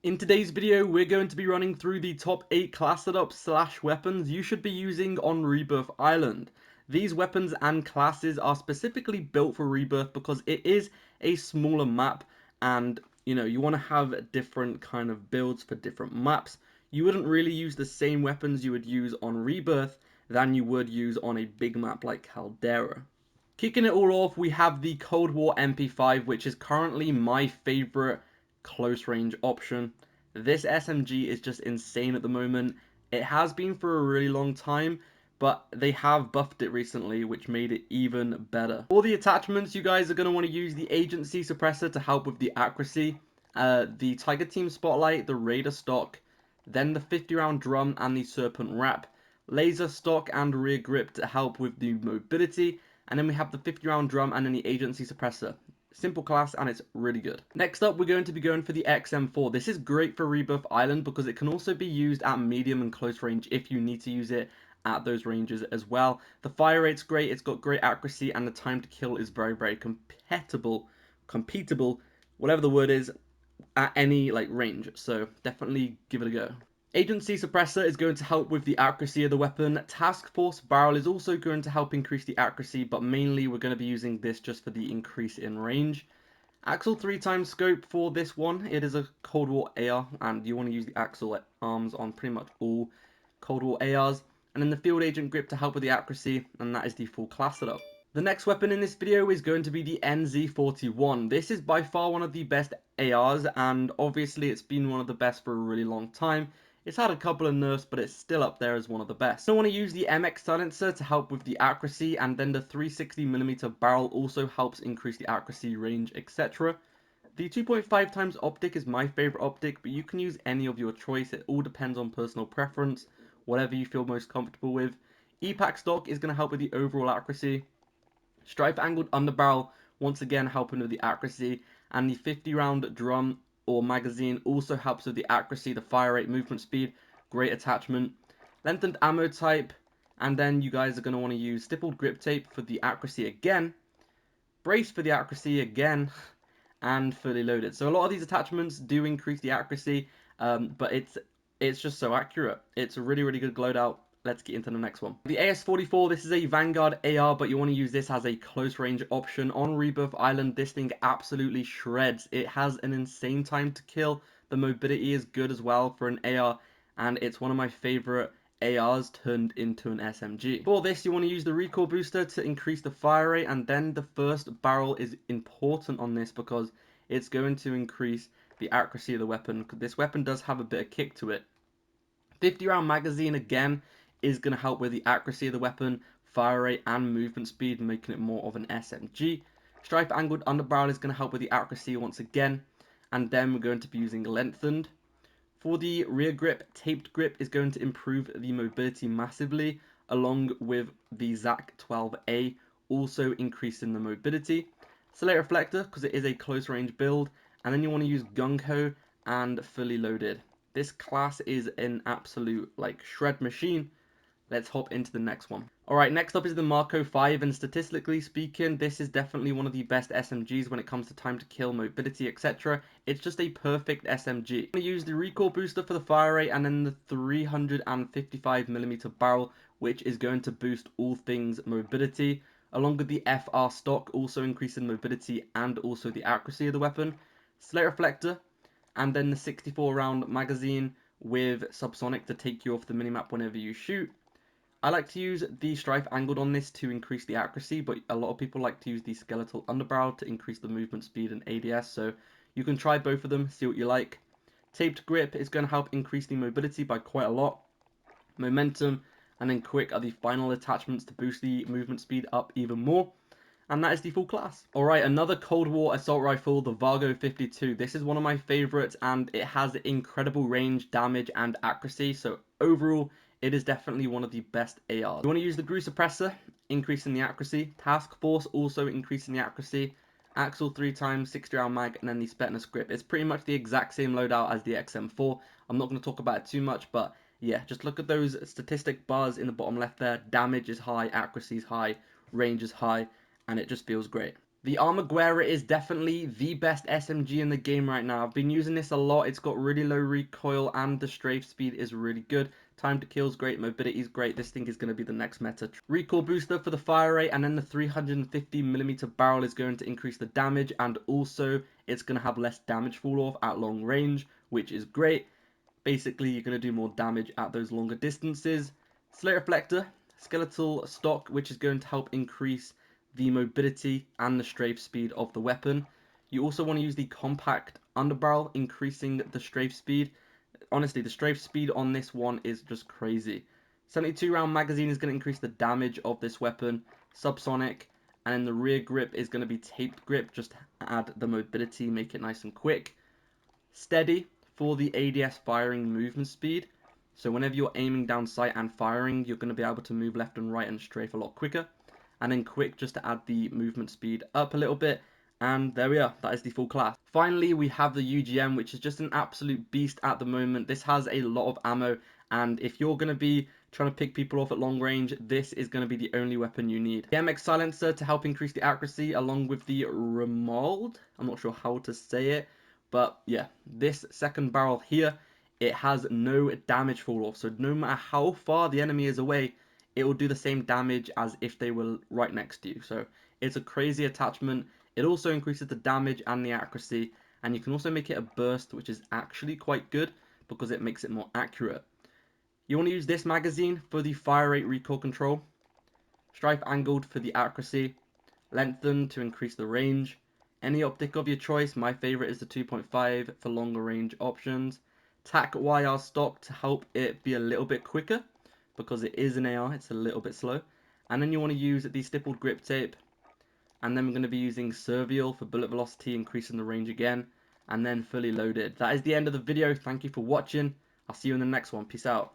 In today's video, we're going to be running through the top 8 class setups / weapons you should be using on Rebirth Island. These weapons and classes are specifically built for Rebirth because it is a smaller map and you want to have different kind of builds for different maps. You wouldn't really use the same weapons you would use on Rebirth than you would use on a big map like Caldera. Kicking it all off, we have the Cold War MP5, which is currently my favorite close range option. This SMG is just insane at the moment. It has been for a really long time, but they have buffed it recently, which made it even better. For the attachments, you guys are going to want to use the Agency Suppressor to help with the accuracy, the Tiger Team Spotlight, the Raider Stock, then the 50 round drum and the Serpent Wrap, Laser Stock and Rear Grip to help with the mobility, and then we have the 50 round drum and then the Agency Suppressor. Simple class and it's really good. Next up, we're going to be going for the XM4. This is great for Rebirth Island because it can also be used at medium and close range if you need to use it at those ranges as well. The fire rate's great, it's got great accuracy, and the time to kill is very, very competible, whatever the word is, at any range. So definitely give it a go. Agency Suppressor is going to help with the accuracy of the weapon. Task Force Barrel is also going to help increase the accuracy, but mainly we're going to be using this just for the increase in range. Axle 3x scope for this one. It is a Cold War AR, and you want to use the Axle arms on pretty much all Cold War ARs. And then the Field Agent Grip to help with the accuracy, and that is the full class setup. The next weapon in this video is going to be the NZ41. This is by far one of the best ARs, and obviously it's been one of the best for a really long time. It's had a couple of nerfs, but it's still up there as one of the best. I want to use the MX silencer to help with the accuracy, and then the 360mm barrel also helps increase the accuracy, range, etc. The 2.5x optic is my favorite optic, but you can use any of your choice. It all depends on personal preference, whatever you feel most comfortable with. EPAC stock is going to help with the overall accuracy. Stripe angled underbarrel, once again helping with the accuracy, and the 50 round drum or magazine also helps with the accuracy, the fire rate, movement speed, great attachment. Lengthened ammo type, and then you guys are going to want to use stippled grip tape for the accuracy again, brace for the accuracy again, and fully loaded. So a lot of these attachments do increase the accuracy, but it's just so accurate. It's a really, really good loadout. Let's get into the next one. The AS44, this is a Vanguard AR, but you want to use this as a close range option. On Rebirth Island, this thing absolutely shreds. It has an insane time to kill. The mobility is good as well for an AR, and it's one of my favorite ARs turned into an SMG. For this, you want to use the recoil booster to increase the fire rate, and then the first barrel is important on this because it's going to increase the accuracy of the weapon. This weapon does have a bit of kick to it. 50 round magazine again is going to help with the accuracy of the weapon, fire rate and movement speed, making it more of an SMG. Stripe angled underbarrel is going to help with the accuracy once again, and then we're going to be using lengthened. For the rear grip, taped grip is going to improve the mobility massively, along with the ZAC-12A also increasing the mobility. Select reflector because it is a close range build, and then you want to use gung ho and fully loaded. This class is an absolute shred machine. Let's hop into the next one. Alright, next up is the Marco 5, and statistically speaking, this is definitely one of the best SMGs when it comes to time to kill, mobility, etc. It's just a perfect SMG. I'm going to use the recoil booster for the fire rate, and then the 355mm barrel, which is going to boost all things mobility, along with the FR stock, also increasing mobility and also the accuracy of the weapon. Slate reflector, and then the 64 round magazine with subsonic to take you off the minimap whenever you shoot. I like to use the stripe angled on this to increase the accuracy, but a lot of people like to use the skeletal underbarrel to increase the movement speed and ADS, so you can try both of them, see what you like. Taped grip is going to help increase the mobility by quite a lot. Momentum and then quick are the final attachments to boost the movement speed up even more. And that is the full class. Alright, another Cold War assault rifle, the Vargo 52. This is one of my favorites, and it has incredible range, damage, and accuracy. So overall, it is definitely one of the best ARs. You want to use the Grew Suppressor, increasing the accuracy. Task Force, also increasing the accuracy. Axle 3x, 60 round mag, and then the Spetness grip. It's pretty much the exact same loadout as the XM4. I'm not going to talk about it too much, but yeah, just look at those statistic bars in the bottom left there. Damage is high, accuracy is high, range is high, and it just feels great. The Armaguerra is definitely the best SMG in the game right now. I've been using this a lot. It's got really low recoil and the strafe speed is really good. Time to kill is great, mobility is great. This thing is going to be the next meta. Recoil booster for the fire rate, and then the 350mm barrel is going to increase the damage, and also it's going to have less damage fall off at long range, which is great. Basically, you're going to do more damage at those longer distances. Slate reflector, skeletal stock, which is going to help increase the mobility and the strafe speed of the weapon. You also want to use the compact underbarrel, increasing the strafe speed. Honestly, the strafe speed on this one is just crazy. 72 round magazine is going to increase the damage of this weapon. Subsonic, and then the rear grip is going to be taped grip, just add the mobility, make it nice and quick. Steady for the ADS firing movement speed. So whenever you're aiming down sight and firing, you're going to be able to move left and right and strafe a lot quicker. And then quick just to add the movement speed up a little bit. And there we are, that is the full class. Finally, we have the UGM, which is just an absolute beast at the moment. This has a lot of ammo, and if you're going to be trying to pick people off at long range, this is going to be the only weapon you need. The MX silencer to help increase the accuracy, along with the Remold. I'm not sure how to say it, but yeah, this second barrel here, it has no damage fall off. So no matter how far the enemy is away, it will do the same damage as if they were right next to you. So it's a crazy attachment. It also increases the damage and the accuracy, and you can also make it a burst, which is actually quite good because it makes it more accurate. You want to use this magazine for the fire rate recoil control, strife angled for the accuracy, lengthened to increase the range, any optic of your choice. My favorite is the 2.5 for longer range options, TcTeckk YR stock to help it be a little bit quicker because it is an AR, it's a little bit slow. And then you want to use the stippled grip tape, and then we're going to be using Servial for bullet velocity, increasing the range again, and then fully loaded. That is the end of the video. Thank you for watching. I'll see you in the next one. Peace out.